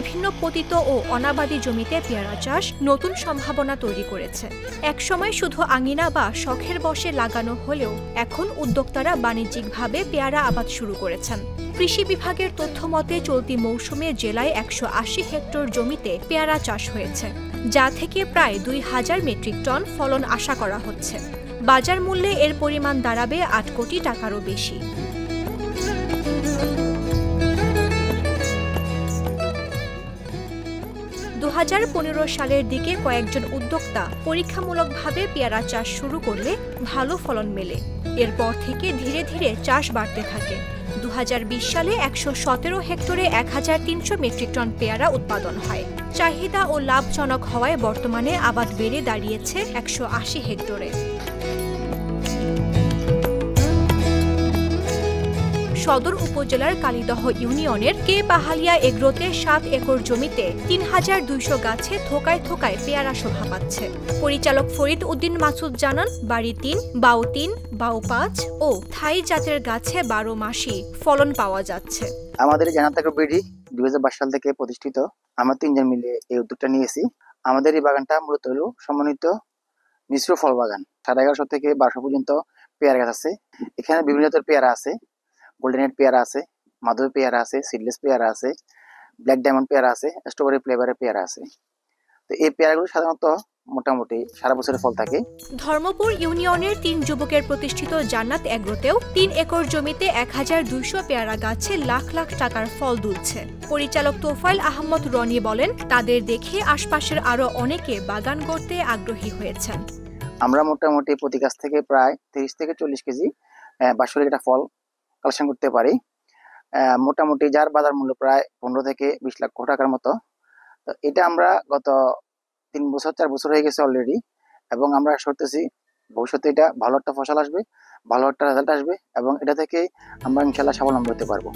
বিভিন্ন পতিত ও অনাবাদী জমিতে পেয়ারা চাষ নতুন সম্ভাবনা তৈরি করেছে। একসময় শুধু আঙিনা বা শখের বশে লাগানো হলেও এখন উদ্যোক্তারা বাণিজ্যিকভাবে পেয়ারা আবাদ শুরু করেছেন। কৃষি বিভাগের তথ্য মতে চলতি মৌসুমে জেলায় ১৮০ হেক্টর জমিতে পেয়ারা চাষ হয়েছে, যা থেকে প্রায় ২,০০০ মেট্রিক টন ফলন আশা করা হচ্ছে। বাজার মূল্যে এর পরিমাণ দাঁড়াবে ৮ কোটি টাকারও বেশি। ২০১৫ সালের দিকে কয়েকজন উদ্যোক্তা পরীক্ষামূলকভাবে পেয়ারা চাষ শুরু করলে ভালো ফলন মেলে। এরপর থেকে ধীরে ধীরে চাষ বাড়তে থাকে। ২০২০ সালে ১১৭ হেক্টরে ১৩০০ মেট্রিক টন পেয়ারা উৎপাদন হয়। চাহিদা ও লাভজনক হওয়ায় বর্তমানে আবাদ বেড়ে দাঁড়িয়েছে ১৮০ হেক্টরে। সদর উপজেলার কালিদহ ইউনিয়নের কে পাহালিয়া এগ্রোতে ৭ একর জমিতে ৩,২০০ গাছে থোকায় থোকায় পেয়ারা শোভা পাচ্ছে। পরিচালক ফরিদ উদ্দিন মাসুদ জানান, বাড়ি ৩, বাউ ৩, বাউ ৫ ও থাই জাতের গাছে ১২ মাসই ফলন পাওয়া যাচ্ছে। আমাদের জানাত এগ্রো বিডি ২০২২ সাল থেকে প্রতিষ্ঠিত। আমরা ৩ জন মিলে এই উদ্যোগটা নিয়েছি। আমাদের এই বাগানটা মূলত হলো সমন্বিত মিশ্র ফল বাগান। ১১৫০ থেকে ১২০০ পর্যন্ত পেয়ারা গাছ আছে। এখানে বিভিন্ন জাতের পেয়ারা আছে, গোল্ডেন হেড পেয়ারা আছে, মাধবী পেয়ারা আছে, সিডলেস পেয়ারা আছে, ব্ল্যাক ডায়মন্ড পেয়ারা আছে, স্ট্রবেরি ফ্লেভারের পেয়ারা আছে। তো এই পেয়ারাগুলো সাধারণত মোটামুটি সারা বছরের ফল থাকে। ধর্মপুর ইউনিয়নের ৩ যুবকের প্রতিষ্ঠিত জান্নাত এগ্রোতেও ৩ একর জমিতে ১,২০০ পেয়ারা গাছে লাখ লাখ টাকার ফল দুলছে। পরিচালক তোফাইল আহমদ রনি বলেন, তাদের দেখে আশপাশের আরো অনেকে বাগান করতে আগ্রহী হয়েছেন। আমরা মোটামুটি প্রতি গাছ থেকে প্রায় ৩০ থেকে ৪০ কেজি বাৎসরিক একটা ফল কালেকশন করতে পারি। মোটামুটি যার বাজার মূল্য প্রায় ১৫ থেকে ২০ লক্ষ টাকার মতো। তো এটা আমরা গত ৩ বছর ৪ বছর হয়ে গেছে অলরেডি, এবং আমরা করতেছি ভবিষ্যতে এটা ভালো একটা ফসল আসবে, ভালো একটা রেজাল্ট আসবে, এবং এটা থেকে আমরা ইনশাল্লাহ স্বাবলম্বী হতে পারবো।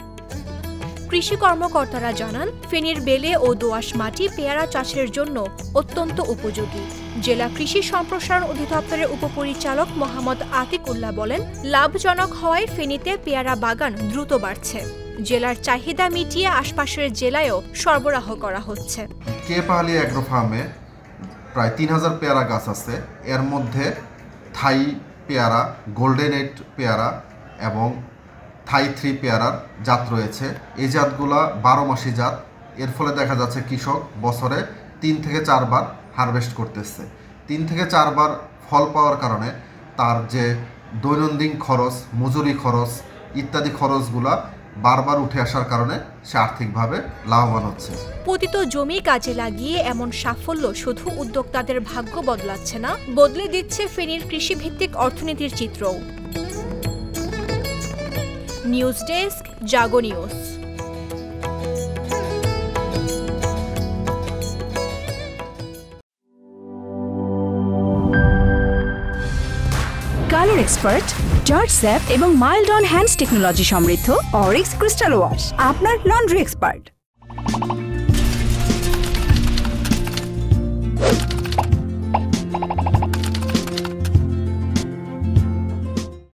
কৃষি কর্মকর্তারা জানান, ফেনীর বেলে ও দোআঁশ মাটি পেয়ারা চাষের জন্য অত্যন্ত উপযোগী। জেলা কৃষি সম্প্রসারণ অধিদপ্তরের উপপরিচালক মোহাম্মদ আতিক উল্লাহ বলেন, লাভজনক হওয়ায় ফেনীতে পেয়ারা বাগান দ্রুত বাড়ছে। জেলার চাহিদা মিটিয়ে আশপাশের জেলায়ও সরবরাহ করা হচ্ছে। কে পাহালিয়া এগ্রো ফার্মে প্রায় ৩,০০০ পেয়ারা গাছ আছে। এর মধ্যে থাই পেয়ারা, গোল্ডেন এইট পেয়ারা এবং থাই 3 পেয়ারার জাত রয়েছে। এই জাতগুলা 12 মাসি জাত। এর ফলে দেখা যাচ্ছে কৃষক বছরে 3 থেকে 4 বার হারভেস্ট করতেছে। 3 থেকে 4 বার ফল পাওয়ার কারণে তার যে দৈনন্দিন খরচ, মজুরি খরচ ইত্যাদি খরচগুলা বারবার উঠে আসার কারণে সে আর্থিকভাবে লাভবান হচ্ছে। পতিত জমি কাজে লাগিয়ে এমন সাফল্য শুধু উদ্যোক্তাদের ভাগ্য বদলাচ্ছে না, বদলে দিচ্ছে ফেনীর কৃষিভিত্তিক অর্থনীতির চিত্রও। News desk, Jago News. Colour expert, জর্জ স্যাপ এবং মাইল্ড অন হ্যান্ডস টেকনোলজি সমৃদ্ধ অরিক্স ক্রিস্টাল ওয়াশ আপনার লন্ড্রি এক্সপার্ট।